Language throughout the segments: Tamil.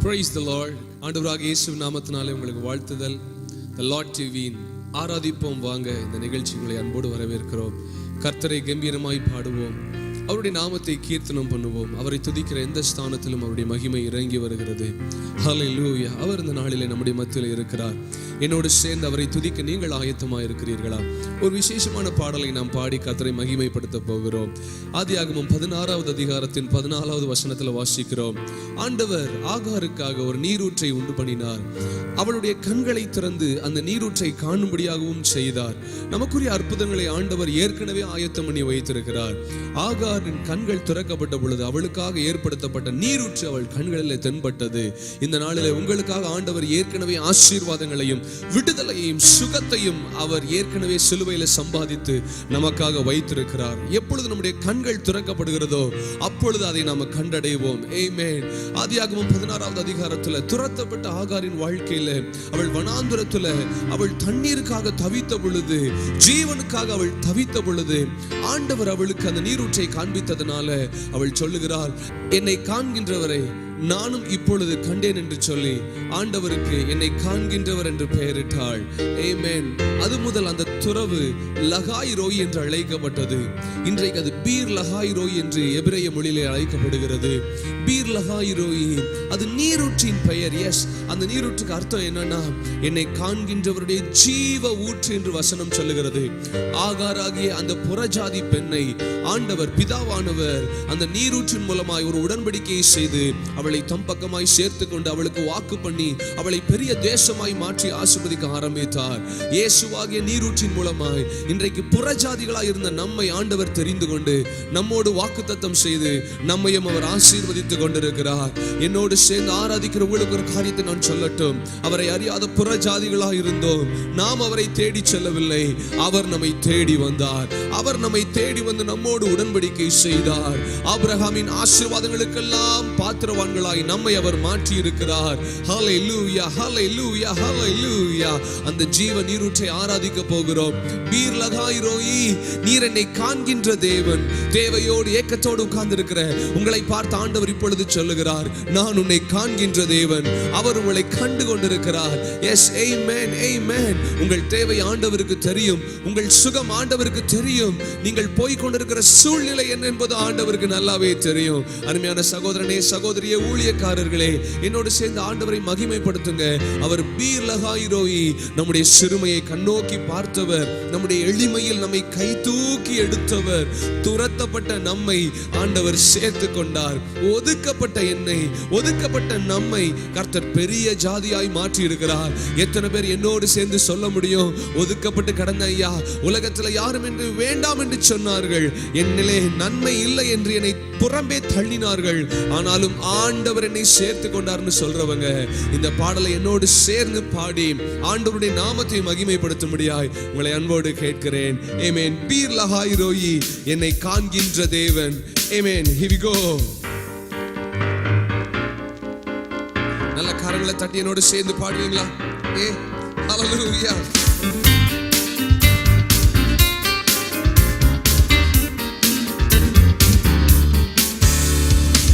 Praise the Lord. ஆண்டவராகிய இயேசுவின் நாமத்தினாலே உங்களுக்கு வாழ்த்துதல். The Lord TVயின் ஆராதிப்போம் வாங்க இந்த நிகழ்ச்சிகளை அன்போடு வரவேற்கிறோம். கர்த்தரை கம்பீரமாய் பாடுவோம், அவருடைய நாமத்தை கீர்த்தனம் பண்ணுவோம். அவரை துதிக்கிற எந்த ஸ்தானத்திலும் அவருடைய மகிமை இறங்கி வருகிறது. ஹல்லேலூயா. அவர் இந்த நாளிலே நம்முடைய மத்தியில் இருக்கிறார். என்னோடு சேர்ந்து அவரை துதிக்க நீங்கள் ஆயத்தமாக இருக்கிறீர்களா? ஒரு விசேஷமான பாடலை நாம் பாடி கர்த்தரை மகிமைப்படுத்த போகிறோம். ஆதியாகமம் 16வது அதிகாரத்தின் 14வது வசனத்தில் வாசிக்கிறோம். ஆண்டவர் ஆகாருக்காக ஒரு நீரூற்றை உண்டு பண்ணினார். அவளுடைய கண்களை திறந்து அந்த நீரூற்றை காணும்படியாகவும் செய்தார். நமக்குரிய அற்புதங்களை ஆண்டவர் ஏற்கனவே ஆயத்தம் பண்ணி வைத்திருக்கிறார். ஆகாரின் கண்கள் திறக்கப்பட்ட பொழுது அவளுக்காக ஏற்படுத்தப்பட்ட நீரூற்று அவள் கண்களில் தென்பட்டது. இந்த நாளிலே உங்களுக்காக ஆண்டவர் ஏற்கனவே ஆசீர்வாதங்களையும் விடுதலையையும் சுகத்தையும் அவர் ஏற்கனவே சிலுவையில் சம்பாதித்து நமக்காக வைத்திருக்கிறார். எப்பொழுது நம்முடைய கண்கள் திறக்கப்படுகிறதோ அப்பொழுது அதை நாம் கண்டடைவோம். ஆமென். ஆதியாகமம் 16வது அதிகாரத்தில் துரத்தப்பட்ட ஆகாரின் வாழ்க்கையில அவள் வனாந்தரத்தில் அவள் தண்ணீருக்காக தவித்த பொழுது, ஜீவனுக்காக அவள் தவித்த பொழுது ஆண்டவர் அவளுக்கு அந்த நீரூற்றை காண்பித்ததனால அவள் சொல்லுகிறாள், என்னை காண்கின்றவரை நானும் இப்பொழுது கண்டேன் என்று சொல்லி ஆண்டவருக்கு என்னை காண்கின்றவர் என்று பெயரிட்டாள். ஆமென். அது முதல் அந்த துறவு லகாய் ரோய் என்று அழைக்கப்பட்டது. இன்றைக்கு அது பீர் லகாய் ரோய் என்று எபிரேய மொழியிலே அழைக்கப்படுகிறது. பீர் லகாய் ரோய் அது நீரூற்றின் பெயர். எஸ், அந்த நீரூற்றுக்கு அர்த்தம் என்னன்னா, என்னை காண்கின்றவருடைய ஜீவ ஊற்று என்று வசனம் சொல்லுகிறது. ஆகாராகிய அந்த புறஜாதி பெண்ணை ஆண்டவர் பிதாவானவர் அந்த நீரூற்றின் மூலமாய் ஒரு உடன்படிக்கையை செய்து அவளை தம் பக்கமாய் சேர்த்து கொண்டு அவளுக்கு வாக்கு பண்ணி அவளை பெரிய தேசமாய் மாற்றி ஆசீர்வதிக்க ஆரம்பித்தார். இயேசுவாகிய நீரூற்றின் மூலமாய் இன்றைக்கு புறஜாதிகளாய் இருந்த நம்மை ஆண்டவர் தெரிந்து கொண்டு நம்மோடு வாக்குத்தத்தம் செய்து நம்மையும் அவர் ஆசீர்வதித்துக் கொண்டிருக்கிறார். என்னோடு சேர்ந்து ஆராதிக்கிற உங்களுக்கு ஒரு காரியத்தை நான் சொல்லட்டும். அவரை அறியாத புறஜாதிகளாய் இருந்தோம். நாம் அவரை தேடி செல்லவில்லை, அவர் நம்மை தேடி வந்தார். அவர் நம்மை தேடி வந்து நம்மோடு உடன்படிக்கை செய்தார். ஆபிரகாமின் ஆசீர்வாதங்களுக்கெல்லாம் பாத்திரவான்களாய் நம்மை அவர் மாற்றி இருக்கிறார். ஹல்லேலூயா, ஹல்லேலூயா, ஹல்லேலூயா. அந்த ஜீவ நீரூற்றை ஆராதிக்க போகிறோம். பீர் லகாய் ரோயி, நீர் என்னை காண்கின்ற தேவன். தேவையோடு ஏக்கத்தோடு உட்கார்ந்து இருக்கிற உங்களை பார்த்து ஆண்டவர் இப்பொழுது சொல்லுகிறார், நான் உன்னை காண்கின்ற தேவன். அவர் உங்களை கண்டு கொண்டிருக்கிறார். எஸ், ஆமென், ஆமென். உங்கள் தேவை ஆண்டவருக்கு தெரியும். உங்கள் சுகம் ஆண்டவருக்கு தெரியும். நீங்கள் போய் கொண்டிருக்கிற சூழ்நிலை என்ன என்பது ஆண்டவருக்கு நல்லாவே தெரியும். அருமையான சகோதரனே, சகோதரியே, ஊழியக்காரர்களே, என்னோடு சேர்ந்து ஆண்டவரை மகிமைப்படுத்துங்க. அவர் பீர் லகாய் ரோயி, நம்முடைய சிறுமையை கண்ணோக்கி பார்த்தவர், நம்முடைய எளிமையில் நம்மை கை தூக்கி எடுத்தவர். துரத்தப்பட்ட நம்மை ஆண்டவர் சேர்த்து கொண்டார். ஒதுக்கப்பட்ட என்னை, ஒதுக்கப்பட்ட நம்மை கர்த்தர் பெரிய ஜாதியாய் மாற்றி இருக்கிறார். எத்தனை பேர் என்னோடு சேர்ந்து சொல்ல முடியும், ஒதுக்கப்பட்டு கடந்த ஐயா, உலகத்தில் யாரும் என்று வேண்டாம் என்று சொன்னார்கள், என்னிலே நன்மை இல்லை என்று என்னை புறம்பே தள்ளினார்கள், ஆனாலும் ஆண்டவர் என்னை சேர்த்து கொண்டார்னு சொல்றவங்க இந்த பாடலை என்னோடு சேர்ந்து பாடி ஆண்டவருடைய நாமத்தை மகிமைப்படுத்தும்படியாய் உங்களை அன்போடு கேட்கிறேன். ஆமென். பீர் லகாய் ரோயி, என்னை காண்கின்ற தேவன். ஆமென். Here we go. நல்ல கரங்களை தட்டி என்னோடு சேர்ந்து பாடுவீங்களா? ஹல்லேலூயா.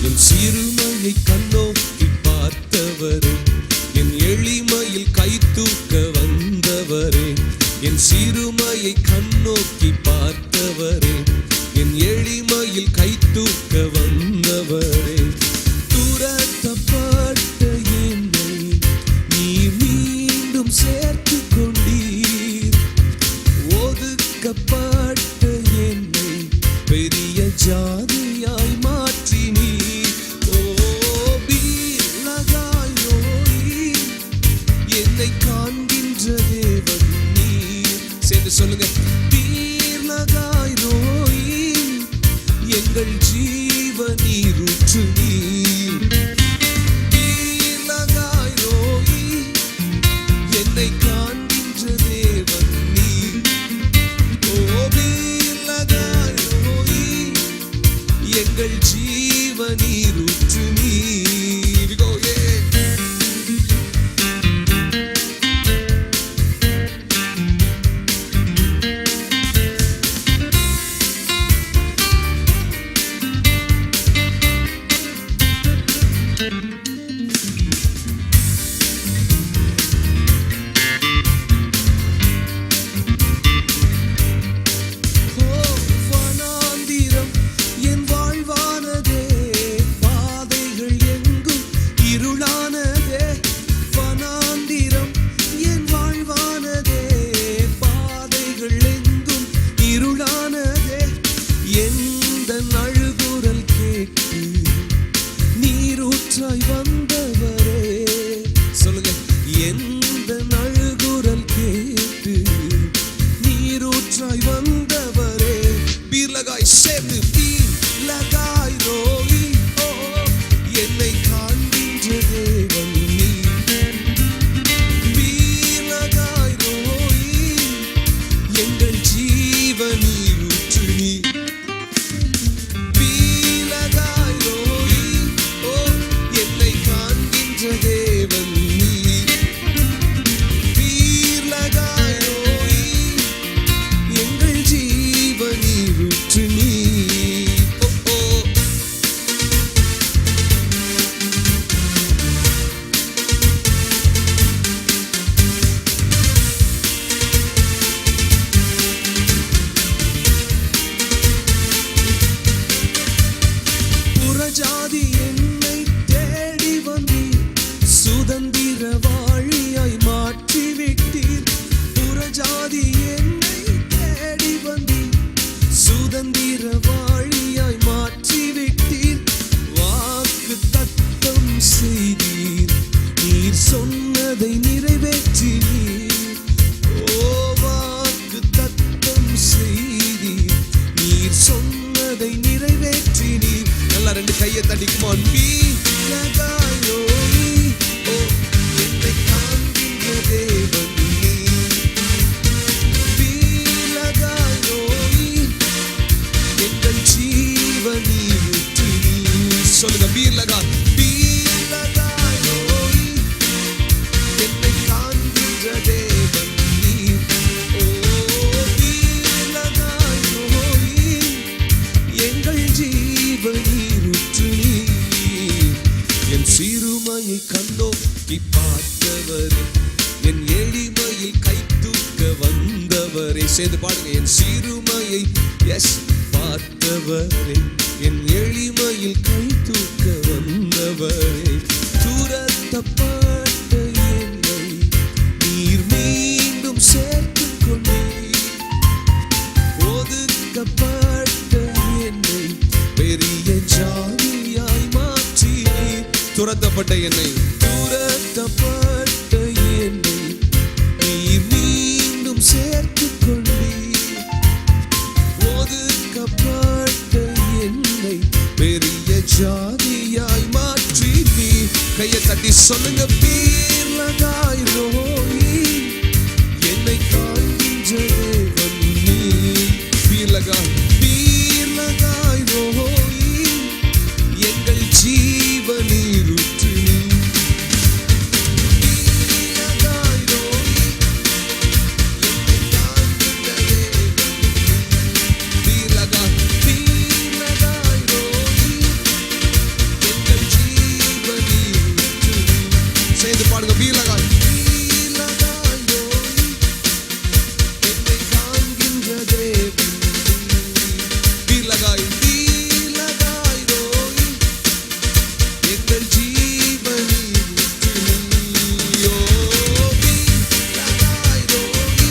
என் சிறுமையை கண்ணோக்கி பார்த்தவரே, என் எளிமையில் கை தூக்க வந்தவரே. என் சிறுமையை கண்ணோக்கி பார்த்தவரே, என் எளிமையில் கை தூக்க வந்தவரே. துரத்தப்பட்ட என்னை நீர் மீண்டும் சேர்த்து கொண்டீர். ஒதுக்கப்பட்ட என்னை பெரிய ஜாதியாய் மாற்றினீர். என்னை காண்கின்ற தேவன் நீர். சேர்ந்து சொல்லுங்க, பீர் லகாய் ரோயி, எங்கள் ஜீவ நீரூற்று நீர். பீர் லகாய் ரோயி, என்னை காண்கின்ற தேவன் நீர். ஓ பீர் லகாய் ரோயி, எங்கள் ஜீவ நீரூற்று நீர். சொல்லுகாய் சேர்ந்து பீலகாய் ரோயி ஓ என்னை காண்கின்ற தேவன் நீ பீலகாய் ரோயி எங்கள் ஜீவனில் ஊற்று நீ பீலகாய் ரோயி ஓ என்னை காண்கின்ற தேவன் நீ பீலகாய் ரோயி எங்கள் ஜீவனில் ஊற்று நீ புறஜாதி என்னை தேடி வந்தீர் சுதந்திர வாழியாய் மாற்றி விட்டீர் புறஜாதி என்னை தேடி வந்தீர் சுதந்திர வாழியாய் மாற்றி விட்டீர் வாக்கு தத்தம் செய்தீர் நீர் சொன்னதை நிறைவேற்றினீர் ஓ வாக்கு தத்தம் செய்தீர் நீர் சொன்னதை நிறைவேற்றினீர் நல்லா ரெண்டு கையை தட்டிக்குமான் பீலகாய் ரோயி ஓ என்னை காண்கின்ற தேவன் நீ பீலகாய் ரோயி எங்கள் ஜீவனில் ஊற்று நீ சொல்லுங்க பீலகாய் ரோயி என்னை காண்கின்ற தேவன் நீ ஓ பீலகாய் ரோயி எங்கள் ஜீவனில் ஊற்று நீ என் சிறுமையை கண்ணோக்கி பார்த்தவரே என் எளிமையில் கை தூக்க வந்தவரே சேர்ந்து பாடுங்க என் சிறுமையை எஸ் பார்த்தவரே என் எளிமையில் கை தூக்க வந்தவரே துரத்தப்பட்ட என்னை நீர் மீண்டும் சேர்த்துக் கொண்டீர் ஒதுக்கப்பட்ட என்னை பெரிய ஜாதியாய் மாற்றினீர் துரத்தப்பட்ட என்னை நீர் மீண்டும் சேர்த்துக் கொண்டீர் ஒதுக்கப்பட்ட என்னை பெரிய ஜாதியாய் மாற்றினீர் கையை தட்டி சொல்லுங்க பீலகாய் ரோயி என்னை காண்கின்ற தேவன் நீ பீலகாய் ரோயி எங்கள் ஜீவனில் ஊற்று நீ பீலகாய் ரோயி என்னை காண்கின்ற தேவன் நீ பீலகாய் ரோயி எங்கள் ஜீவனில் ஊற்று நீ சேர்ந்து பாடுங்க பீலகாய் ரோயி என்னை காண்கின்ற தேவன் பீலகாய் ரோயி எங்கள் ஜீவனில் ஊற்று நீ ஓ பீலகாய் ரோயி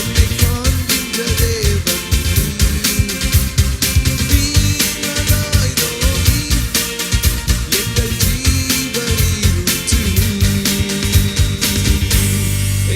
என்னை காண்கின்ற தேவன் பீலகாய் ரோயி எங்கள் ஜீவனில் ஊற்று நீ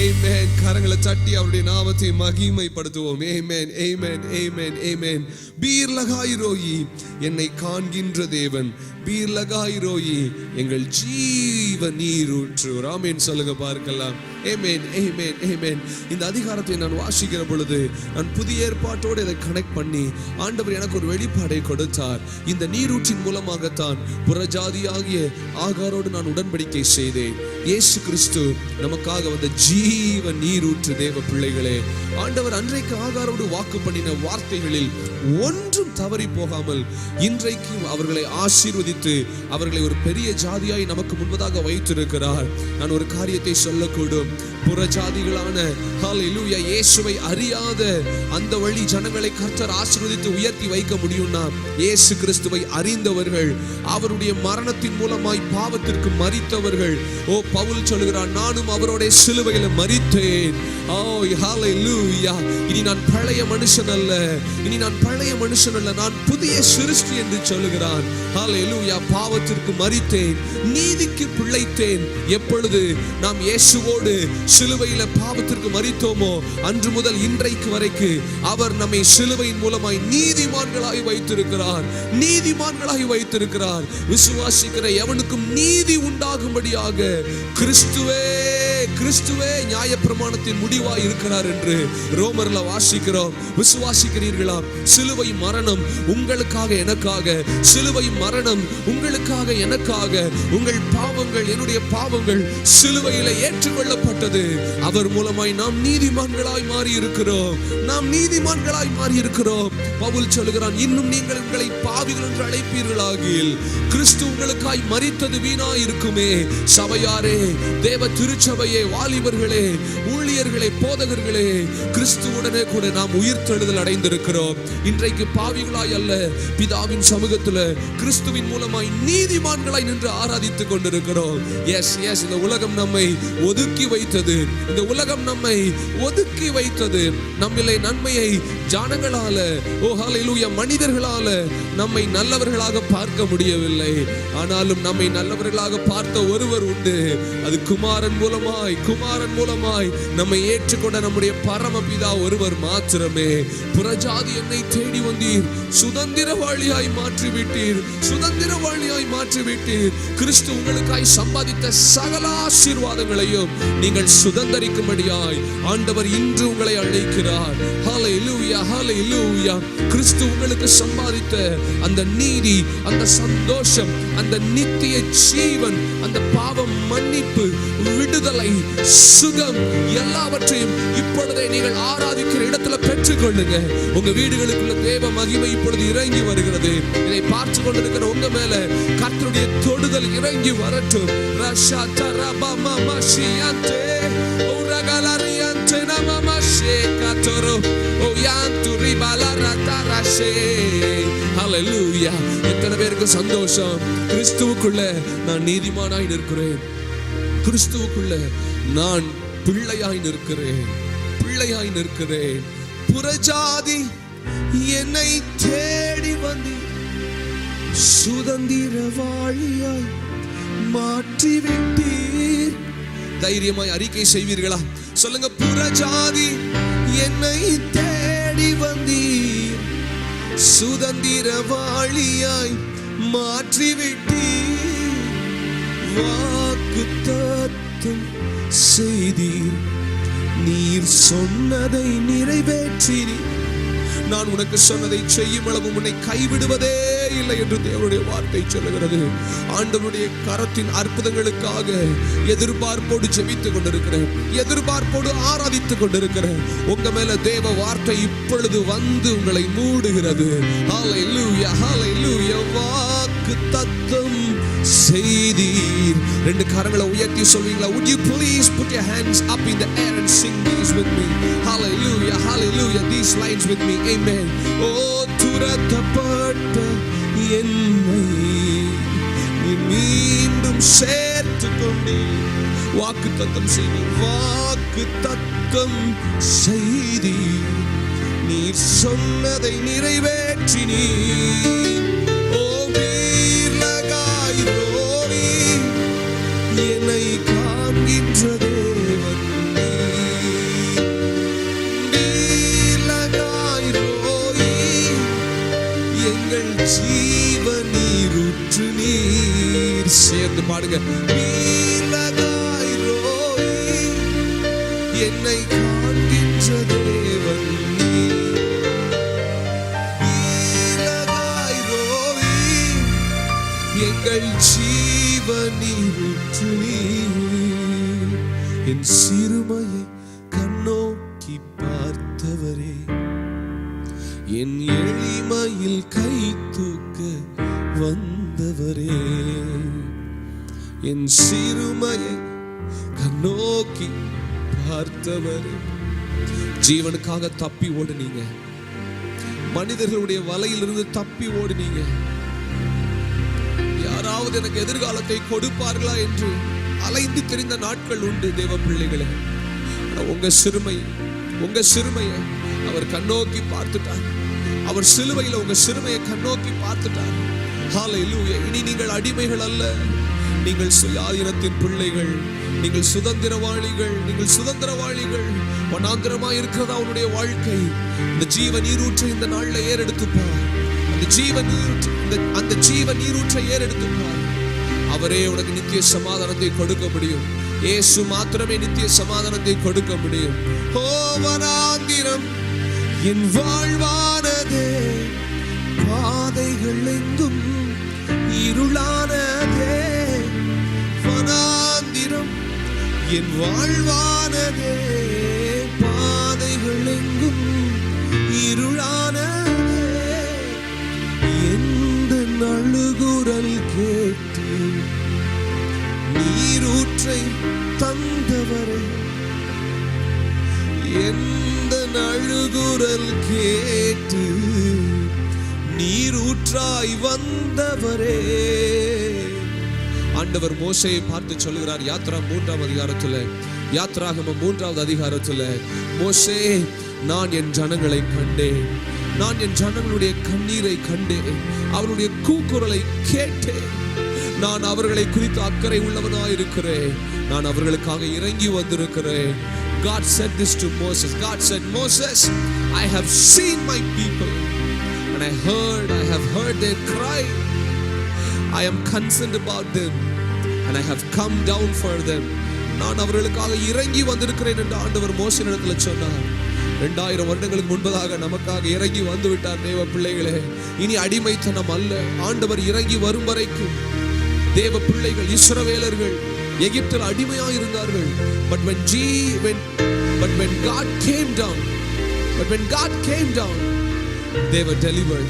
ஆமென் கரங்களை தட்டி அவருடைய நாமத்தை மகிமைப்படுத்துவோம் ஆமென் ஆமென் ஆமென் ஆமென் பீலகாய் ரோயி என்னை காண்கின்ற தேவன் பீலகாய் ரோயி எங்கள் ஜீவ நீரூற்று ஆமென் சொல்லுங்க பார்க்கலாம் ஆமென் ஆமென் ஆமென் இந்த அதிகாரத்தை நான் வாசிக்கிற பொழுது நான் புதிய ஏற்பாட்டோடு இதை கனெக்ட் பண்ணி ஆண்டவர் எனக்கு ஒரு வெளிப்பாடை கொடுத்தார் இந்த நீரூற்றின் மூலமாகத்தான் புறஜாதியாகிய ஆகாரோடு நான் உடன்படிக்கை செய்தேன் இயேசு கிறிஸ்து நமக்காக வந்த ஜீவ நீரூற்று தேவ பிள்ளைகளே ஆண்டவர் அன்றைக்கு ஆகாரோடு வாக்கு பண்ணின வார்த்தைகளில் ஒன்றும் தவறி போகாமல் இன்றைக்கும் அவர்களை ஆசீர்வதித்து அவர்களை ஒரு பெரிய ஜாதியாய் நமக்கு முன்பதாக வைத்திருக்கிறார் நான் ஒரு காரியத்தை சொல்லக்கூடும் புறஜாதிகளான ஹல்லேலூயா இயேசுவை அறியாத அந்த வழி ஜனங்களை கர்த்தர் ஆசீர்வதித்து உயர்த்தி வைக்க முடியும்னா இயேசு கிறிஸ்துவை அறிந்தவர்கள் அவருடைய மரணத்தின் மூலமாய் பாவத்திற்கு மரித்தவர்கள் ஓ பவுல் சொல்கிறார் நானும் அவரோட சிலுவையில மரித்தேன் ஓ ஹல்லேலூயா இனி நான் பழைய மனுஷன் அல்ல நான் புதிய சிருஷ்டி என்று சொல்லுகிறான் ஹல்லேலூயா ஹalleluya, பாவத்திற்கு மரித்தேன், நீதிக்கு பிழைத்தேன். எப்பொழுது நாம் இயேசுவோடு சிலுவையில பாவத்திற்கு மரித்தோமோ அன்று முதல் இன்றைக்கு வரைக்கு அவர் நம்மை சிலுவையின் மூலமாய் நீதிமான்களாய் வைத்திருக்கிறார், நீதிமான்களாய் வைத்திருக்கிறார். விசுவாசிக்கிற எவனுக்கும் நீதி உண்டாகும்படியாக கிறிஸ்துவே நியாயப்பிரமாணத்தின் முடிவாய் இருக்கிறார் என்று ரோமர்ல வாசிக்கிறோம். விசுவாசிக்கிறீர்களா? சிலுவை மரணம் உங்களுக்காக எனக்காக, சிலுவை மரணம் உங்களுக்காக எனக்காக, உங்கள் பாவங்கள் என்னுடைய பாவங்கள் சிலுவையில ஏற்றுக்கொள்ளப்பட்டது. அவர் மூலமாய் நாம் நீதிமான்களாய் மாறி இருக்கிறோம், நாம் நீதிமான்களாய் மாறி இருக்கிறோம். பவுல் சொல்கிறான், இன்னும் நீங்கள் உங்களை பாவிகள் என்று அழைப்பீர்களாகில் கிறிஸ்து உங்களுக்காய் மரித்தது வீணாய் இருக்குமே. சபையாரே, தேவ திருச்சபையே, வாலிபர்களே, ஊழியர்களே, போதகர்களே, கிறிஸ்துவுடனே கூட நாம் உயிர்த்தெழுதல் அடைந்திருக்கிறோம். இன்றைக்கு பாவிகளாய் அல்ல, பிதாவின் சமூகத்தில் கிறிஸ்துவின் மூலமாய் நீதிமான்களாய் நின்று ஆராதித்துக் கொண்டிருக்கிறோம். எஸ் எஸ் இந்த உலகம் நம்மை ஒதுக்கி வைத்தது, இந்த உலகம் நம்மை ஒதுக்கி வைத்தது. நம்மிலே நன்மையை ஜனங்களால, ஓ ஹalleluya, மனிதர்களால நம்மை நல்லவர்களாக பார்க்க முடியவில்லை. ஆனாலும் நம்மை நல்லவர்களாக பார்த்த ஒருவர் உண்டு, அது குமாரன் மூலமாய் நம்மை ஏற்றுக்கொண்ட நம்முடைய பரமபிதா ஒருவர் மாத்திரமே. புறஜாதி என்னை தேடி வந்தீர், சுதந்திரவாளியாய் மாற்றிவிட்டீர், சுதந்திரவாளியாய் மாற்றிவிட்டீர். கிறிஸ்து உங்களுக்காய் சம்பாதித்த சகல ஆசீர்வாதங்களையும் நீங்கள் சுதந்திரிக்கும்படியாய் ஆண்டவர் இன்று உங்களை அழைக்கிறார். ஹalleluya, ஹalleluya. கிறிஸ்து உங்களுக்கு சம்பாதித்த அந்த நீதி, அந்த சந்தோஷம், அந்த நித்திய ஜீவன், அந்த பாவம் மன்னிப்பு, விடுதலை, சுகம் எல்லாவற்றையும் இப்பொழுதே நீங்கள் ஆராதிக்கிற இடத்துல பெற்றுக்கொள்ளுங்க. உங்க வீடுகளுக்குள்ள தேவ மகிமை இப்பொழுது இறங்கி வருகிறது. இதை பார்த்து கொண்டிருக்கிற உங்க மேல கர்த்தருடைய தொடுதல் இறங்கி வரட்டும். ஹalleluya. எத்தனை பேருக்கு சந்தோஷம்? கிறிஸ்துவுக்குள்ள நான் நீதிமானாய் நிற்கிறேன், கிறிஸ்துவுக்குள்ள நான் பிள்ளையாய் நிற்கிறேன். புறஜாதி என்னை தேடி வந்து சுதந்திரவாளியாய் மாற்றிவிட்டீர். தைரியமாய் அறிக்கை செய்வீர்களா? சொல்லுங்க, புறஜாதி என்னை தேடி வந்தீர், சுதந்திரவாளியாய் மாற்றிவிட்டீர். வாக்குத்தத்தம் செய்தீர், நீர் சொன்னதை நிறைவேற்றினீர். நான் உனக்கு சொன்னதை செய்யும் அளவு உன்னை கைவிடுவதே இல்லை என்று தேவனுடைய வார்த்தை சொல்லுகிறது. ஆண்டவருடைய கரத்தின் அற்புதங்களுக்காக எதிர்பார்ப்போடு ஜெபித்துக் கொண்டிருக்கிறேன், எதிர்பார்ப்போடு ஆராதித்துக் கொண்டிருக்கிறேன். உங்க மேல தேவ வார்த்தை இப்பொழுது வந்து உங்களை மூடுகிறது. ஹalleluya, ஹalleluya. வாக்குத்தத்தம் செய்தீர். ரெண்டு கரங்களை உயர்த்தி சொல்வீங்களா? Would you please put your hands up in the air and sing these with me? Hallelujah, hallelujah. These lines with me. Amen. Oh, துரத்தப்பட்ட என்னை நீ மீண்டும் சேர்த்துக் கொண்டீர். வாக்குத்தத்தம் செய்தீர், வாக்குத்தத்தம் செய்தீர், நீர் சொன்னதை நிறைவேற்றினீர். என்னை காண்கின்ற தேவன் நீலகாய் ரோயி, எங்கள் ஜீவநீருற்று நீர். சேர்ந்து பாடுங்க. நீலகாய் ரோயி, என்னை காண்கின்ற தேவன் நீலகாய் ரோயி, எங்கள் ஜீவநீருற்று நீர். என் சிறுமையை கண்ணோக்கி பார்த்தவரே, என் எளிமையில் கை தூக்க வந்தவரே, என் சிறுமையை கண்ணோக்கி பார்த்தவரே. ஜீவனுக்காக தப்பி ஓடுனீங்க, மனிதர்களுடைய வலையிலிருந்து தப்பி ஓடுனீங்க. யாராவது எனக்கு எதிர்காலத்தை கொடுப்பார்களா என்று அலைந்து தெரிந்த நாட்கள் உண்டு தேவ பிள்ளைகளே. உங்க சிறுமையை அவர் கண்ணோக்கி பார்த்துட்டார். அவர் சிலுவையில் உங்க சிறுமையை கண்ணோக்கி பார்த்துட்டார். ஹல்லேலூயா. இனி நீங்கள் அடிமைகள் அல்ல, நீங்கள் சுயாதீனத்தின் பிள்ளைகள், நீங்கள் சுதந்திரவாளிகள், நீங்கள் சுதந்திரவாளிகள். வனாந்திரமாய் இருக்கிறதா உன்னுடைய வாழ்க்கை? இந்த ஜீவ நீரூற்றை இந்த நாள்ல ஏறெடுத்துப்பார். அந்த ஜீவ நீரூற்றை ஏறெடுத்துப்பார். அவரே உனக்கு நித்திய சமாதானத்தை கொடுக்க முடியும். இயேசு மாத்திரமே நித்திய சமாதானத்தை கொடுக்க முடியும். ஓ வனாந்திரம் என் வாழ்வானதே, பாதைகள் எங்கும் இருளானதே. வனாந்திரம் என் வாழ்வானதே, பாதைகள் எங்கும் இருளானதே. எந்த நழுகுரல் கேட்டு நீரூற்றை தந்தவரே, எந்த நழுகுரல் கேட்டு நீரூற்றாய் வந்தவரே. ஆண்டவர் மோசேயை பார்த்து சொல்லுகிறார், யாத்ராகமம் 3வது அதிகாரத்துல, மோசே, நான் என் ஜனங்களை கண்டேன், நான் என் ஜனங்களுடைய கண்ணீரை கண்டேன், அவருடைய கூக்குரலை கேட்டேன், நான் அவர்களை குறித்து அக்கறை உள்ளவனாய் இருக்கிறேன், நான் அவர்களுக்காக இறங்கி வந்திருக்கிறேன். God said this to Moses. God said, Moses, I have seen my people and I have heard their cry. I am concerned about them and I have come down for them. நான் அவர்களுக்காக இறங்கி வந்திருக்கிறேன் என்று ஆண்டவர் மோசேயிடத்தில் சொன்னார். 2000 வருடங்களுக்கு முன்பதாக நமக்காக இறங்கி வந்து விட்டார். தேவ பிள்ளைகளே, இனி அடிமைத்தனம் அல்ல. ஆண்டவர் இறங்கி வரும் வரைக்கும் தேவ பிள்ளைகள், இஸ்ரவேலர்கள் எகிப்தில் அடிமையாக இருந்தார்கள். But when God came down, they were delivered.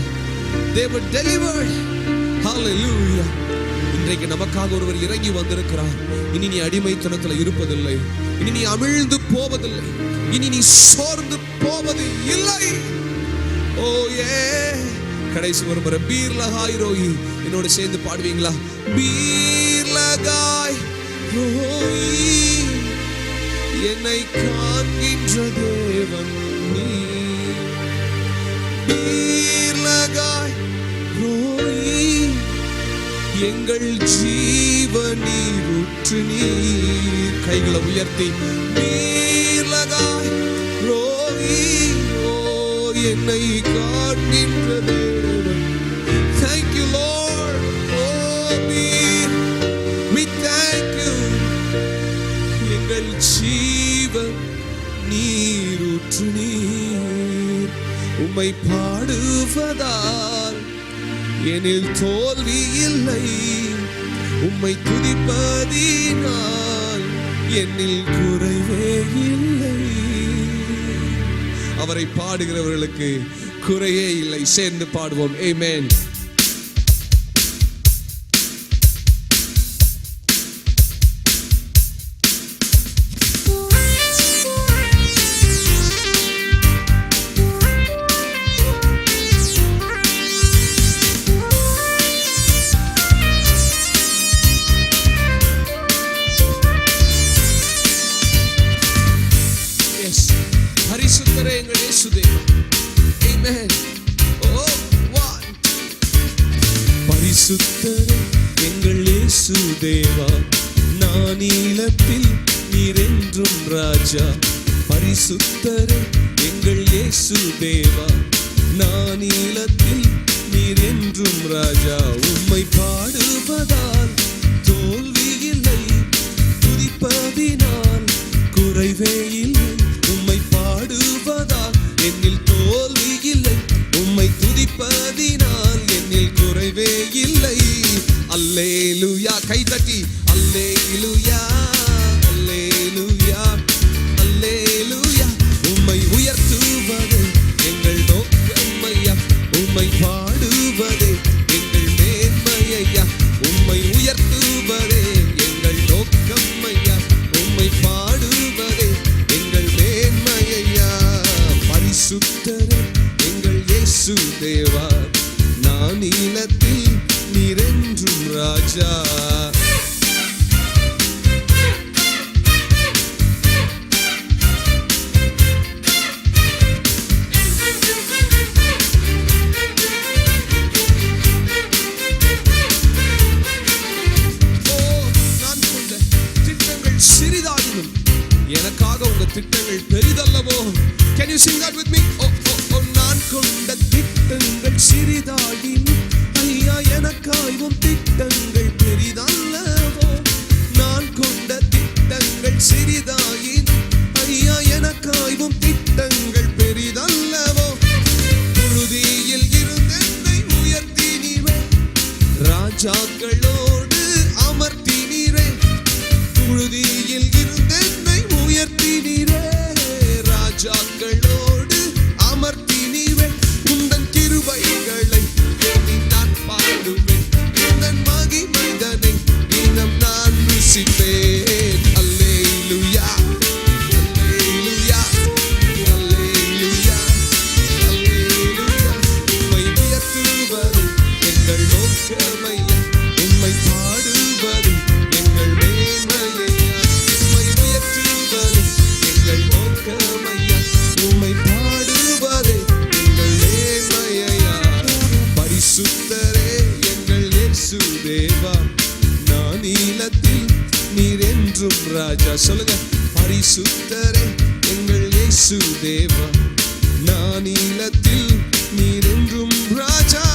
Hallelujah. இன்றைக்கு நமக்காக ஒருவர் இறங்கி வந்திருக்கிறார். இனி நீ அடிமைத்தனத்தில் இருப்பதில்லை, இனி நீ அமிழ்ந்து போவதில்லை, இனி நீ சோர்ந்து போவது இல்லை. ஓ ஏ, கடைசி ஒரு முறை பீர் லகாய் ரோஹி என்னோட சேர்ந்து பாடுவீங்களா? பீர் லகாய் ரோஹி, என்னை காண்கின்ற தேவன் நீ. பீர் லகாய் ரோஹி, எங்கள் ஜீவனீர் ஊற்று நீர். கைகளை உயர்த்தி நீர் லகாய் ரோஹி, ஓ என்னை காண்கின்ற தேவன். Thank you Lord. Oh நீர், we thank you. எங்கள் ஜீவன் நீர் ஊற்று நீர். உம்மை பாடுவதால் எனில் தோல்வி இல்லை, உம்மை துதிப்பதினால் என்னில் குறைவே இல்லை. அவரை பாடுகிறவர்களுக்கு குறையே இல்லை. சேர்ந்து பாடுவோம். ஆமென். பரிசுத்தரே எங்கள் இயேசு தேவா. ஆமென். ஓ one. பரிசுத்தரே எங்கள் இயேசு தேவா, நானிலத்தில் நீர் என்றும் ராஜா. பரிசுத்தரே எங்கள் இயேசு தேவா, நானிலத்தில் நீர் என்றும் ராஜா. உம்மை பாடுவதால் தோல்வி இல்லை, துதிப்பதினால் குறைவே இல்லை. உம்மை பாடுவதால் என்னில் தோல்வி இல்லை, உம்மை துதிப்பதினால் என்னில் குறைவே இல்லை. அல்லேலூயா. கை தட்டி அல்லேலூயா, அல்லேலூயா, அல்லேலூயா. உம்மை உயர்த்துவது எங்கள் நோக்கம் ஐயா, உம்மை பாடுவதே எங்கள் மேன்மை ஐயா. உம்மை உயர்த்துவதே எங்கள் நோக்கம் ஐயா, உம்மை பாடுவதே எங்கள் மேன்மை ஐயா. பரிசுத்தரே எங்கள் இயேசு தேவா, நானிலத்தில் நீர் என்றும் ராஜா. சொல்லுங்க. பரிசுத்தரே எங்கள் இயேசு தேவா, நான் நீலத்தில் நீர் என்றும் ராஜா.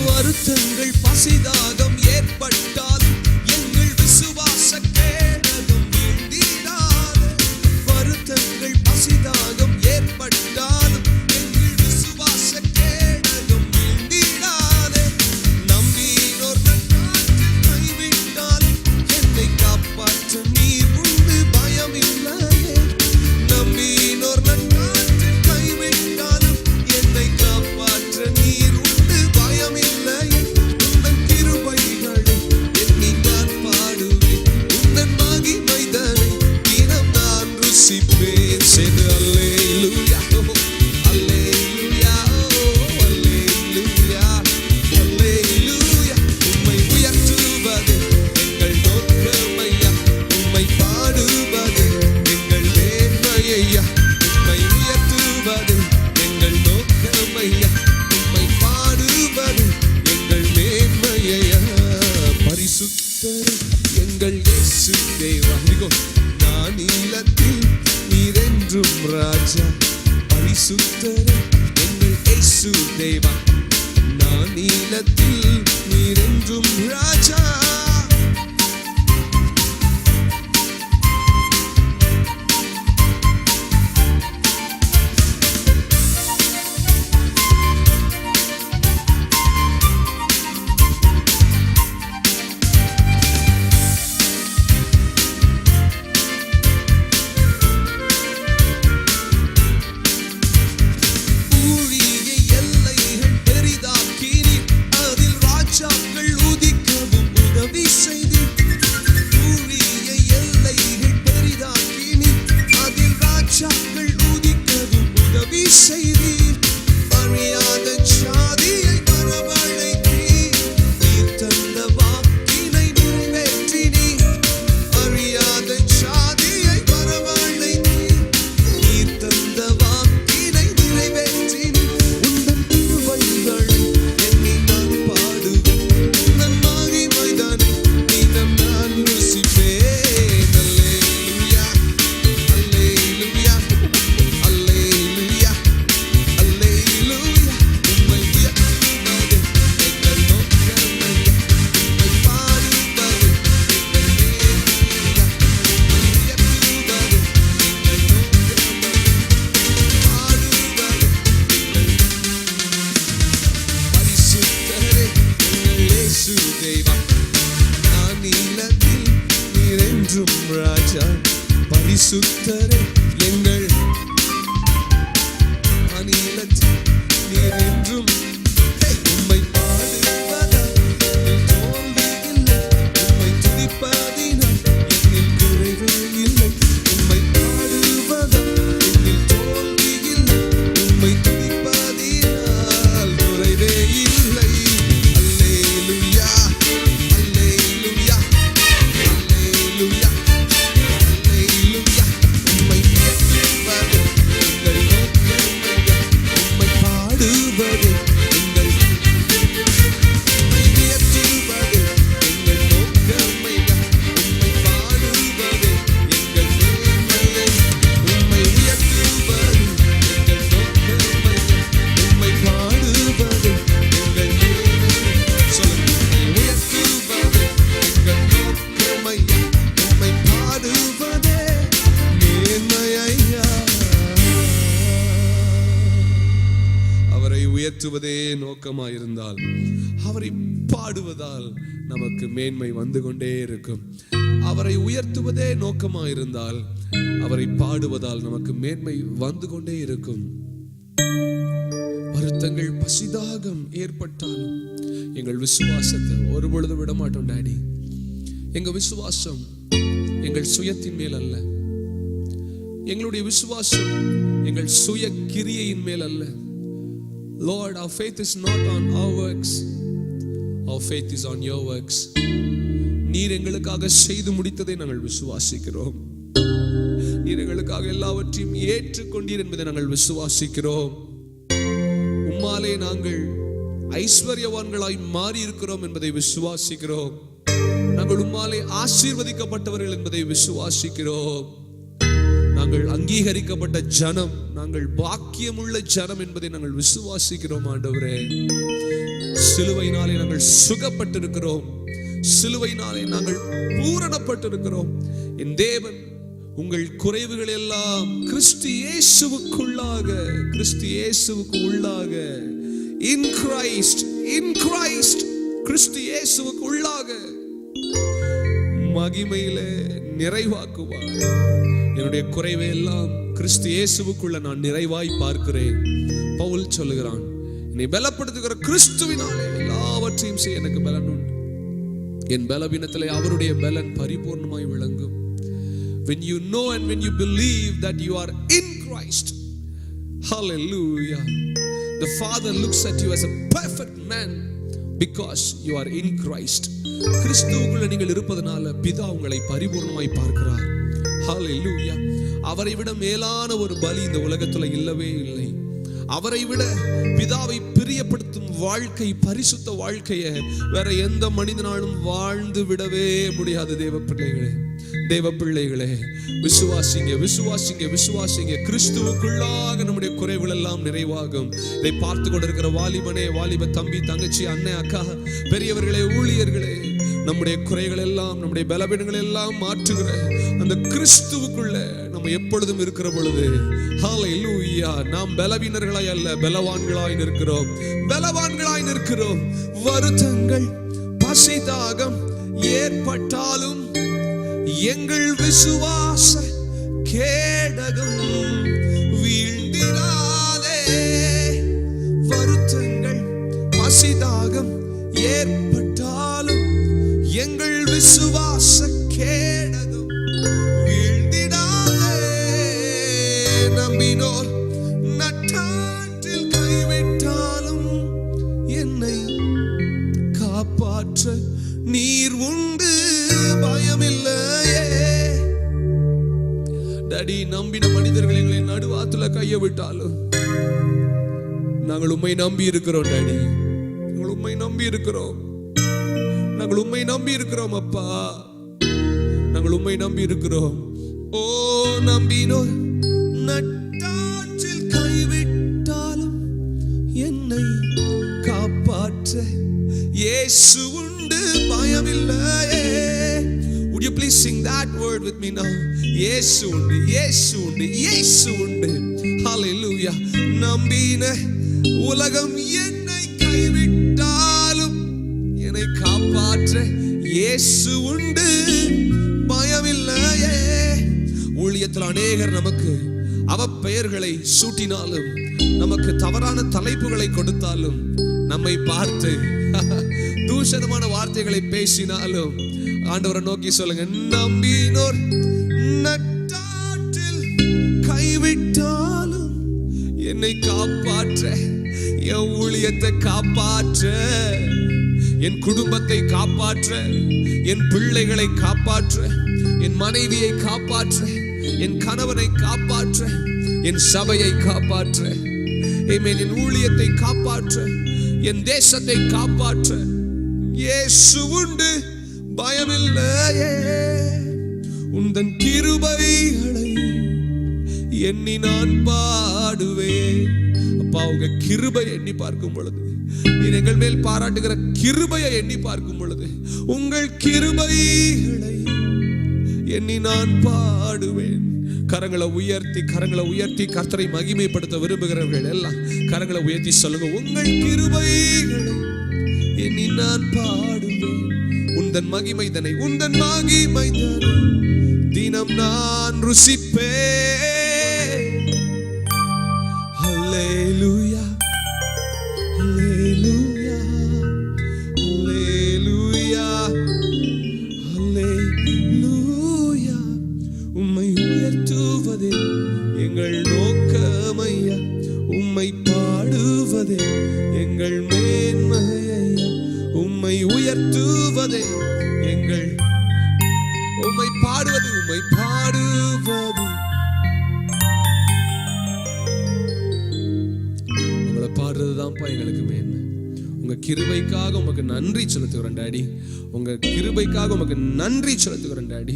வருத்தங்கள் பசிதாகம் ஏற்பட்டால் எங்கள் விசுவாச கேடகம் வீழ்ந்திடாது. வருத்தங்கள் பசிதாகம் ஏற்பட்டால் எங்கள் விசுவாச கேடகம் வீழ்ந்திடாது. நம்பினோர் நட்டாற்றில் கைவிட்டால் என்னை காப்பாற்ற நீர் உண்டு, பயமில்லையே. நம்பினோர் நட்டாற்றில் கைவிட்டாலும் என்னை காப்பாற்ற நீர் உண்டு, பயமில்லையே. உந்தன் கிருபைகளை எண்ணி நான் பாடுவேன், உந்தன் மகிமைதனை தினம் நான் ருசிப்பேன். சென்று அல்லேலூயா, அல்லேலூயா, அல்லேலூயா, அல்லேலூயா. உம்மை உயர்த்துவது எங்கள் நோக்கமையா, உம்மை பாடுவது எங்கள் மேன்மையா. உம்மை உயர்த்துவது எங்கள் நோக்கமையா, உம்மை பாடுவது எங்கள் மேன்மையா. பரிசுத்தரே எங்கள் இயேசு தேவா, நான் நீலத்தில் நீர் என்றும் ராஜா. பரிசுத்தரே எங்கள் இயேசு தேவா, நான் நீலத்தில் நீர் என்றும் ராஜா. ஊழிய எல்லைகள் பெரிதாக்கினீர், அதில் ராஜாக்கள் உதிக்கவும் உதவி செய்தீர். ஊழிய எல்லைகள் பெரிதாக்கினீர், அதில் ராஜாக்கள் உதிக்கவும் உதவி செய்தீர். அறியாத ஜாதியை வரவழைத்தீர், நீர் தந்த வாக்கினை நிறைவேற்றினீர். அறியாத ஜாதியை வரவழைத்தீர், நீர் தந்த வாக்கினை நிறைவேற்றினீர். உந்தன் கிருபைகளை எண்ணி நான் பாடுவேன், உந்தன் மகிமைதனை தினம் நான் ருசிப்பேன். அல்லேலூயா, அல்லேலூயா, அல்லேலூயா, அல்லேலூயா. உம்மை உயர்த்துவது எங்கள் நோக்கமையா, உம்மை பாடுவது எங்கள் மேன்மையா. உம்மை உயர்த்துவது எங்கள் நோக்கமையா, பாடுவது பரிசுத்தரே எங்கள் இயேசு தேவா, நான் நீலத்தில் நீர் என்றும் ராஜா. பரிசுத்தரே எங்கள் நான் நீலத்தில் நீர் என்றும். உம்மை பாடுவதால் என்னில் தோல்வி இல்லை, உம்மை துதிப்பதினால் என்னில் குறைவே இல்லை. உம்மை பாடுவதால் என்னில் தோல்வி இல்லை, உம்மை துதிப்பதினால் குறைவே இல்லை. அல்லேலூயா, அல்லேலூயா, அல்லேலூயா, அல்லேலூயா. உம்மை உயர்த்துவது எங்கள் நோக்கமையா, உம்மை பாடுவது எங்கள். உம்மை உயர்த்துவது எங்கள் நோக்கமையா, உம்மை பாடுவது எங்கள் மேன்மையை. உம்மை உயர்த்துவது எங்கள் நோக்கமையா, உம்மை பாடுவது எங்கள் மேன்மையை. சொல்லுங்க. உம்மை உயர்த்துவது எங்கள் நோக்கமையா, உம்மை பாடுவதே மேன்மையா. அவரை உயர்த்துவதே நோக்கமாயிருந்தால், அவரை பாடுவதால் நமக்கு மேன்மை வந்து கொண்டே இருக்கும். அவரை உயர்த்துவதே நோக்கமாயிருந்தால், அவரை பாடுவதால் நமக்கு மேன்மை வந்து கொண்டே இருக்கும். வருத்தங்கள் பசிதாகம் ஏற்பட்டாலும் எங்கள் விசுவாசத்தை ஒரு பொழுது விட மாட்டோம் டாடி. எங்க விசுவாசம் எங்கள் சுயத்தின் மேல் அல்ல, எங்களுடைய விசுவாசம் எங்கள் சுய கிரியையின் மேல் அல்ல. Lord, our faith is not on our works. Our faith is on your works. நீர் எங்களுக்காக செய்து முடித்ததை நாங்கள் விசுவாசிக்கிறோம். நீர் எங்களுக்காக எல்லாவற்றையும் ஏற்றுக்கொண்டீர் என்பதை நாங்கள் விசுவாசிக்கிறோம். உம்மாலே நாங்கள் ஐஸ்வர்யவான்களாய் மாறி இருக்கிறோம் என்பதை விசுவாசிக்கிறோம். நாங்கள் உம்மாலே ஆசீர்வதிக்கப்பட்டவர்கள் என்பதை விசுவாசிக்கிறோம். நாங்கள் அங்கீகரிக்கப்பட்ட ஜனம், நாங்கள் பாக்கியமுள்ள ஜனம் என்பதை நாங்கள் விசுவாசிக்கிறோம். ஆண்டவரே, சிலுவையினாலே நாங்கள் சுகப்பட்டிருக்கிறோம். சிலுவையினாலே நாங்கள் பூரணப்பட்டிருக்கிறோம். என் தேவன் உங்கள் குறைவுகள் எல்லாம் கிறிஸ்து இயேசுவுக்குள்ளாக, கிறிஸ்து இயேசுவுக்கு உள்ளாக, இன் கிரைஸ்ட், இன் கிரைஸ்ட், கிறிஸ்து இயேசுவுக்கு உள்ளாக மகிமையிலே நிறைவாக்குவார். என்னுடைய குறைவை எல்லாம் கிறிஸ்து இயேசுவுக்குள்ள நான் நிறைவாய் பார்க்கிறேன். பவுல் சொல்லுகிறான், என்னை பலப்படுத்துகிற கிறிஸ்துவினாலே எல்லாவற்றையும் செய்ய எனக்கு பலன் உண்டு. என் பலவீனத்திலே அவருடைய பலன் பரிபூர்ணமாய் விளங்கும். When you know and when you believe that you are in Christ, hallelujah, the Father looks at you as a perfect man because you are in Christ. கிறிஸ்துவுக்குள்ள நீங்கள் இருப்பதனால பிதா உங்களை பரிபூர்ணமாய் பார்க்கிறார். hallelujah. அவரை விட மேலான ஒரு பலி இந்த உலகத்துல இல்லவே இல்லை. அவரை விட பிதாவை பிரியப்படுத்தும் வாழ்க்கை, பரிசுத்த வாழ்க்கையை வேற எந்த மனிதனாலும் வாழ்ந்து விடவே முடியாது. தேவ பிள்ளைகளே, தேவ பிள்ளைகளே, விசுவாசிங்க, விசுவாசிங்க, விசுவாசிங்க. கிறிஸ்துவுக்குள்ளாக நம்முடைய குறைவுகள் எல்லாம் நிறைவாகும். இதை பார்த்து கொண்டிருக்கிற வாலிபனே, வாலிப தம்பி, தங்கச்சி, அண்ணன், அக்கா, பெரியவர்களே, ஊழியர்களே, நம்முடைய குறைகள் எல்லாம், நம்முடைய பலவீனங்கள் எல்லாம் மாற்றுகிற அந்த கிறிஸ்துவுக்குள்ள நம்ம எப்பொழுதும் இருக்கிற பொழுது, ஹல்லேலூயா, நாம் பலவீனர்களாய் அல்ல, பலவான்களாய் நிற்கிறோம். பலவான்களாய் நிற்கிறோம். வருத்தங்கள், பசி, தாகம் ஏற்பட்டாலும் எங்கள் விசுவாச கேடகம் வீழ்ந்திடாதே. வருத்தங்கள், பசி, தாகம் ஏற்பட்டாலும் எங்கள் விசுவாச கேடகம் வீழ்ந்திடாதே. நம்பினோர் நட்டாற்றில் கைவிட்டாலும் என்னை காப்பாற்ற நீர் உண்டு, பயமில்லையே. டாடி, நம்பின மனிதர்கள் எங்களை நடுவாத்துல கைய விட்டாலும் நாங்கள் உம்மை நம்பி இருக்கிறோம். டாடி, நாங்கள் உம்மை நம்பி இருக்கிறோம். நாங்கள் உம்மை நம்பி இருக்கிறோம் அப்பா, நாங்கள் உம்மை நம்பி இருக்கிறோம். ஓ, நம்பினோர் நட்டாற்றில் கைவிட்டாலும் என்னை காப்பாற்ற இயேசு உண்டு, பயமில்லையே. Would you please sing that word with me now? இயேசு உண்டு, இயேசு உண்டு, இயேசு உண்டு. Hallelujah. நம்பின உலகம் என்னை கைவிட்டாலும் என்னை காப்பாற்ற இயேசு உண்டு, பயமில்லையே. ஊழியத்தில் அநேகர் நமக்கு அவ பெயர்களை சூட்டினாலும், நமக்கு தவறான தலைப்புகளை கொடுத்தாலும், நம்மை பார்த்து தூஷணமான வார்த்தைகளை பேசினாலும், ஆண்டவரை நோக்கி சொல்லுங்க, நம்பினோர் நட்டாற்றில் கைவிட்டாலும் என்னை காப்பாற்ற, என் ஊழியத்தை காப்பாற்ற, என் குடும்பத்தை காப்பாற்ற, என் பிள்ளைகளை காப்பாற்ற, என் மனைவியை காப்பாற்ற, என் கணவனை காப்பாற்ற, என் சபையை காப்பாற்ற, என் ஊழியத்தை காப்பாற்ற, என் தேசத்தை காப்பாற்ற இயேசு உண்டு, பயமில்லையே. உந்தன் கிருபைகளை எண்ணி நான் பாடுவேன். அப்பா, உங்க கிருபை எண்ணி பார்க்கும் பொழுது, நீர் எங்கள் மேல் பாராட்டுகிற கிருபையை எண்ணி பார்க்கும் பொழுது, உங்கள் கிருபைகளை எண்ணி நான் பாடுவேன். கரங்களை உயர்த்தி, கரங்களை உயர்த்தி கர்த்தரை மகிமைப்படுத்த விரும்புகிறவர்கள் எல்லாம் கரங்களை உயர்த்தி சொல்லுங்க, உங்கள் கிருபைகளை எண்ணி நான் பாடுவேன். உந்தன் மகிமை தனை, உந்தன் மகிமை தனை தினம் நான் ருசிப்பேன். ஹல்லேலூயா, ஹல்லேலூயா, ஹல்லேலூயா, ஹல்லேலூயா. உம்மை உயர்த்துவதே எங்கள் நோக்கமையா, உம்மை பாடுவதே எங்கள் மேன்மையா, உம்மை உயர்த்துவதே எங்கள் பாடுறதுதான்ப்பா எங்களுக்கு மேன்மை. உங்க கிருபைக்காக உமக்கு நன்றி செலுத்துகிறோம் டாடி. உங்க கிருபைக்காக உமக்கு நன்றி செலுத்துகிறோம் டாடி.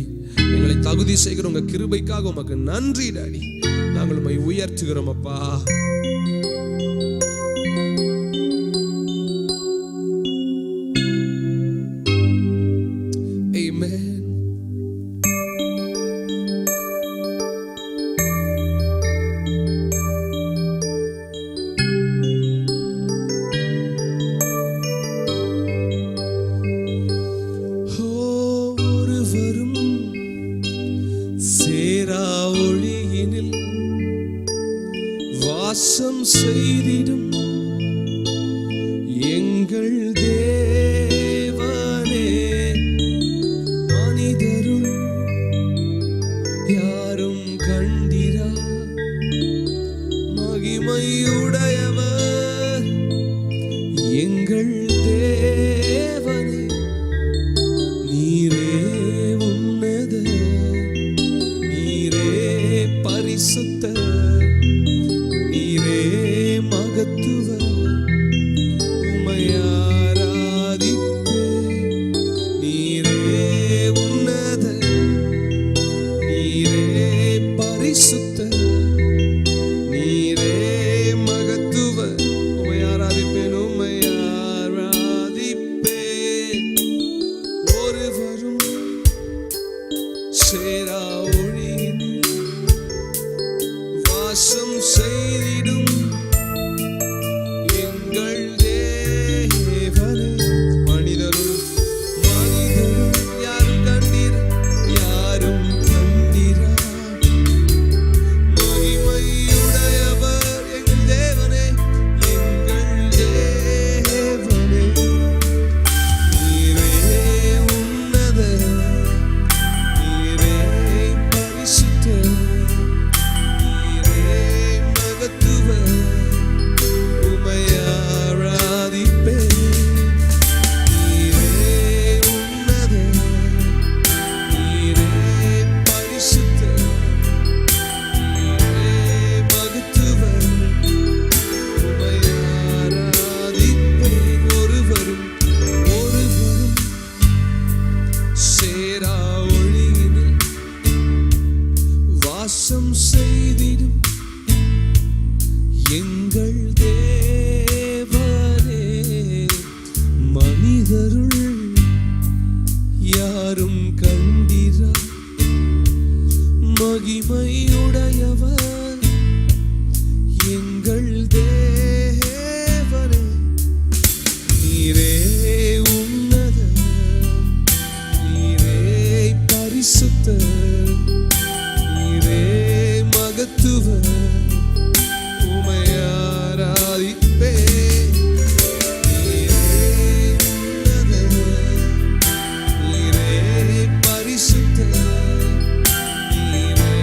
எங்களை தகுதி செய்கிற உங்க கிருபைக்காக உமக்கு நன்றி டாடி. நாங்கள் உம்மை உயர்த்துகிறோம் அப்பா. Amen. வாசம் செய்திடும் எங்கள் தேவனே, மனிதரும் யாரும் கண்டிரா மகிமையுடையவர் எங்கள் தேவனே. நீரே உன்னத, நீரே பரிசுத்த, நீரே மகத்துவர், உம்மை ஆராதிப்பேன். நீரே உன்னத, நீரே பரிசுத்த, நீரே மகத்துவர், உம்மை ஆராதிப்பேன், உம்மை ஆராதிப்பேன். ஒருவரும் சேரா ஒளியினில் வாசம் செய்திடும் எங்கள் தேவனே. மனிதரும் யாரும் கண்டீரா, யாரும் கண்டீரா மகிமையுடையவர் எங்கள் தேவனே, எங்கள் தேவனே. நீரே உன்னத, நீரே பரிசுத்த, உம்மை ஆராதிப்பேன். நீரே உன்னத, நீரே பரிசுத்த, நீரே மகத்துவர், உம்மை ஆராதிப்பேன். ஒருவரும் சேரா ஒளியினில் வாசம் செய்திடும் எங்கள் தேவனே. மனிதருள் யாரும் கண்டிரா மகிமையுடையவர் எங்கள் தேவனே. நீரே உன்னத, நீரே பரிசுத்த, நீரே மகத்துவர், உம்மை ஆராதிப்பேன். நீரே உன்னத, நீரே பரிசுத்த, நீரே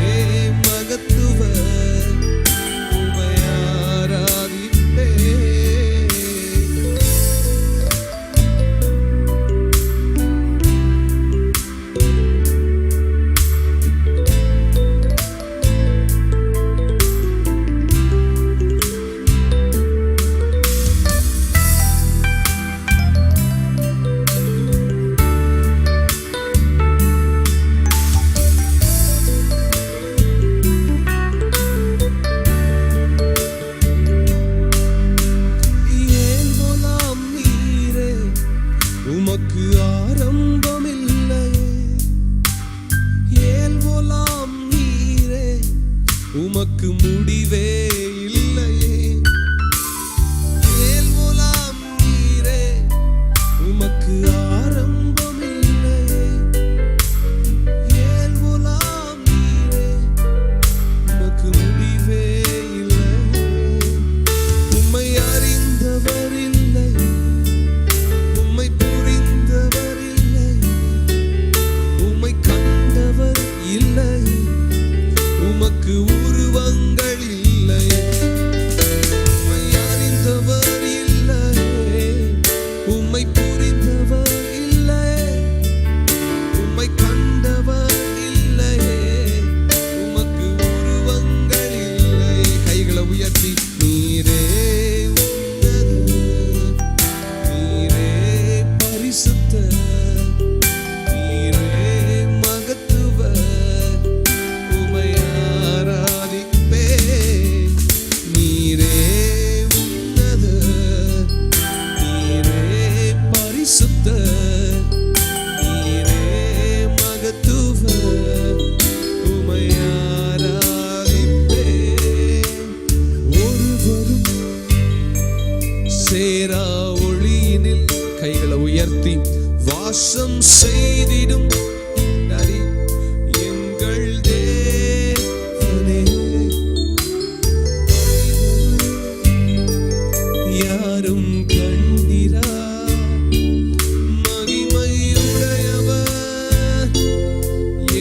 வாசம் செய்திடும் டாடி எங்கள் தேவனே. யாரும் கண்டிரா மகிமையுடையவர்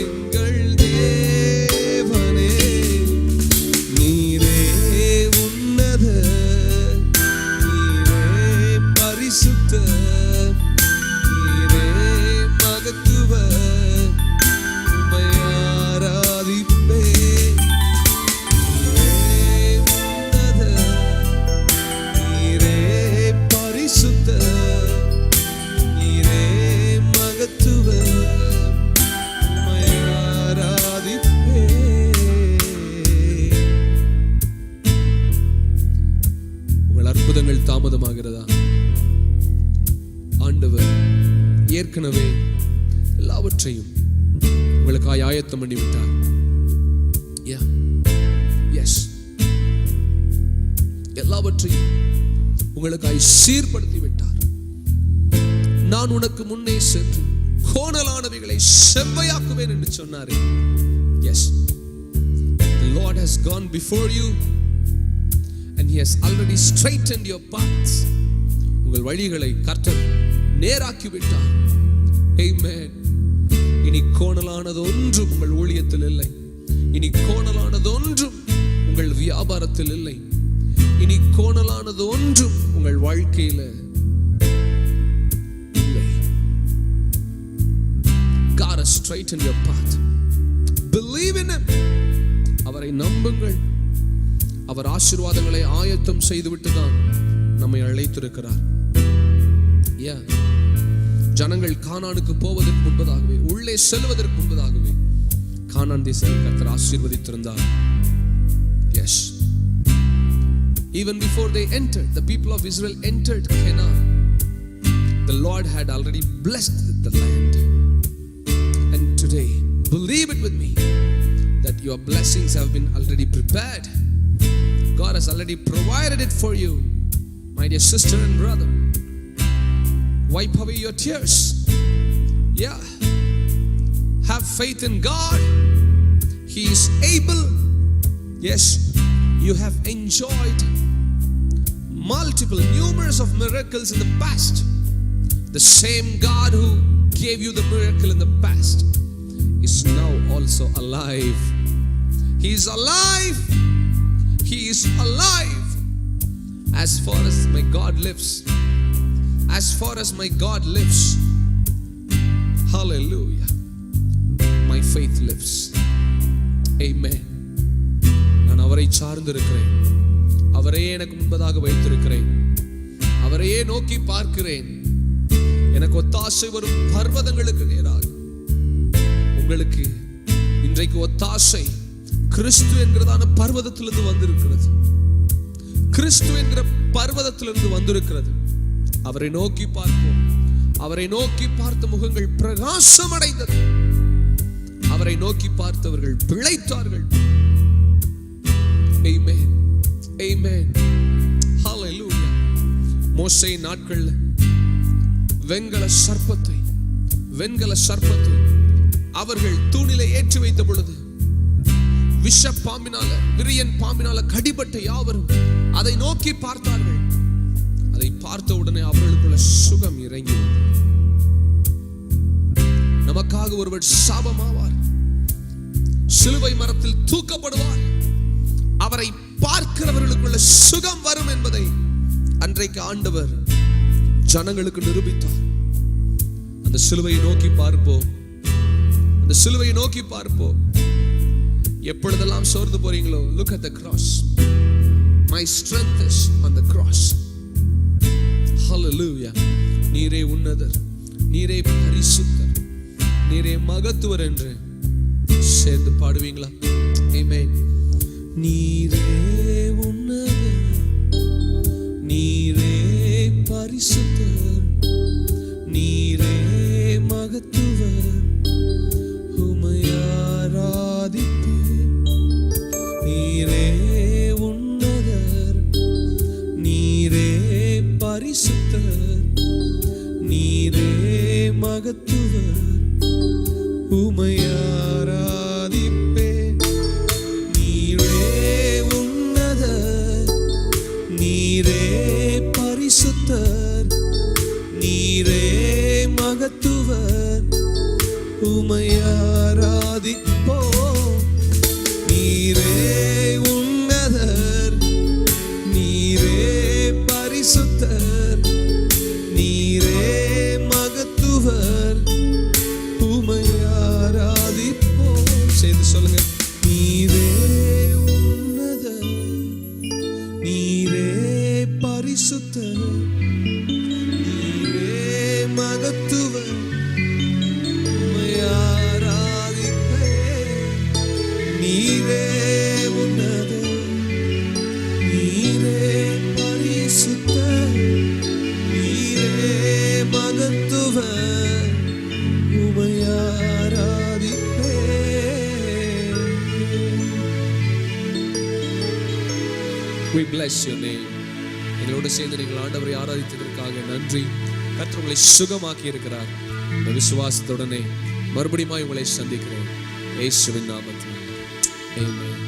எங்கள் தேவனே. நீரே உன்னத, நீரே பரிசுத்த, நீரே மகத்துவ, உம்மை ஆராதிப்பேன். நீரே உன்னத, நீரே பரிசுத்த, நீரே மகத்துவ, உம்மை ஆராதிப்பேன். உங்கள் அற்புதங்கள் தாமதமாகிறதா? ஆண்டவர் ஏற்கனவே எல்லாவற்றையும் உங்களுக்காய் ஆயத்தம் பண்ணி விட்டார். எல்லாவற்றையும் உங்களுக்காய் சீர்படுத்தி விட்டார். நான் உனக்கு முன்னே சென்று கோணலானவைகளை செவ்வையாக்குவேன் என்று சொன்னாரே. Yes, the Lord has gone before you and he has already straightened your paths. உங்கள் வழிகளை கர்த்தர் நேராக்கி விட்டார். Amen. இனி கோணலானது ஒன்றும் உங்கள் ஊழியத்தில் இல்லை. இனி கோணலானது ஒன்றும் உங்கள் வியாபாரத்தில் இல்லை. இனி கோணலானது ஒன்றும் உங்கள் வாழ்க்கையில இல்லை. God has straightened your path. Believe in him. அவரை நம்புங்கள். அவர் ஆசீர்வாதங்களை ஆயத்தம் செய்துவிட்டு தான் நம்மை அழைத்திருக்கிறார். ஜனங்கள் கானானுக்கு போவதற்கு முன்பதாகவே, உள்ளே செல்வதற்கு முன்பதாகவே கானான் தேசத்தை கர்த்தர் ஆசீர்வதித்திருந்தார். Yes. Even before they entered, the people of Israel entered Canaan, the Lord had already blessed the land. And today, believe it with me, that your blessings have been already prepared. God has already provided it for you, my dear sister and brother. Wipe away your tears. Yeah. Have faith in God. He is able. Yes, you have enjoyed numerous of miracles in the past. The same God who gave you the miracle in the past is now also alive. He is alive. He is alive. As far as my God lives. As far as my God lives. Hallelujah. My faith lives. Amen. நான் அவரை சார்ந்து இருக்கிறேன். அவரையே எனக்கு முன்பதாக வைத்திருக்கிறேன். அவரையே நோக்கி பார்க்கிறேன். எனக்கு ஒத்தாசை வரும் பர்வதங்களுக்கு நேராக. உங்களுக்கு இன்றைக்கு ஒத்தாசை கிறிஸ்து என்கிறதான பர்வதத்திலிருந்து வந்திருக்கிறது. கிறிஸ்து என்கிற பர்வதத்திலிருந்து வந்திருக்கிறது. அவரை நோக்கி பார்ப்போம். அவரை நோக்கி பார்த்த முகங்கள் பிரகாசம் அடைந்தது. அவரை நோக்கி பார்த்தவர்கள் பிழைத்தார்கள். Amen. Amen. Hallelujah. மோசே நாட்கள்ல வெண்கல சர்ப்பத்தை அவர்கள் தூணிலே ஏற்றி வைத்த பொழுது விஷ பாம்பினால, விரியன் பாம்பினால கடிபட்ட யாவரும் அதை நோக்கி பார்த்தார்கள். அதை பார்த்த உடனே அவர்களுக்குள்ள சுகம் இறங்கி, நமக்காக ஒருவர் சாபமாவார், சிலுவை மரத்தில் தூக்கப்படுவார், அவரை பார்க்கிறவர்களுக்குள்ள சுகம் வரும் என்பதை அன்றைக்கு ஆண்டவர் ஜனங்களுக்கு நிரூபித்தார். அந்த சிலுவையை நோக்கி பார்ப்போம். அந்த சிலுவையை நோக்கி பார்ப்போம். எப்பொழுதெல்லாம் சோர்ந்து போறீங்களோ, look at the cross. My strength is on the cross. Hallelujah. நீரே உன்னதர், நீரே பரிசுத்தர், நீரே மகத்துவர் என்று சேர்ந்து பாடுவீங்களா? Amen. நீரே உன்னதர், நீரே பரிசுத்தர், நீரே மகத்துவர், உம்மை ஆராதிப்பேன். நீரே உன்னதர், நீரே பரிசுத்தர், நீரே மகத்துவர் உம்மை ஆராதிப்பேன். நீரே உன்னதர், நீரே பரிசுத்தர், நீரே மகத்துவர் உம்மை ஆராதிப்போம். நீரே உன்னதர், நீரே பரிசுத்தர், நீரே மகத்துவர் உம்மை ஆராதிப்போம். சேர்ந்து சொல்லுங்க. நீரே உன்னதர், நீரே பரிசுத்தர், நீரே மகத்துவர் உம்மை ஆராதிப்பேன். நீரே உன்னதர், நீரே பரிசுத்தர், நீரே மகத்துவர் உம்மை ஆராதிப்பேன். We bless your name. எங்களோடு சேர்ந்து நீங்கள் ஆண்டவரை ஆராதித்ததற்காக நன்றி. கர்த்தர் உங்களை சுகமாக்கி இருக்கிறார். இந்த விசுவாசத்துடனே மறுபடியும் உங்களை சந்திக்கிறேன் இயேசுவின் நாமத்தில். ஆமென்.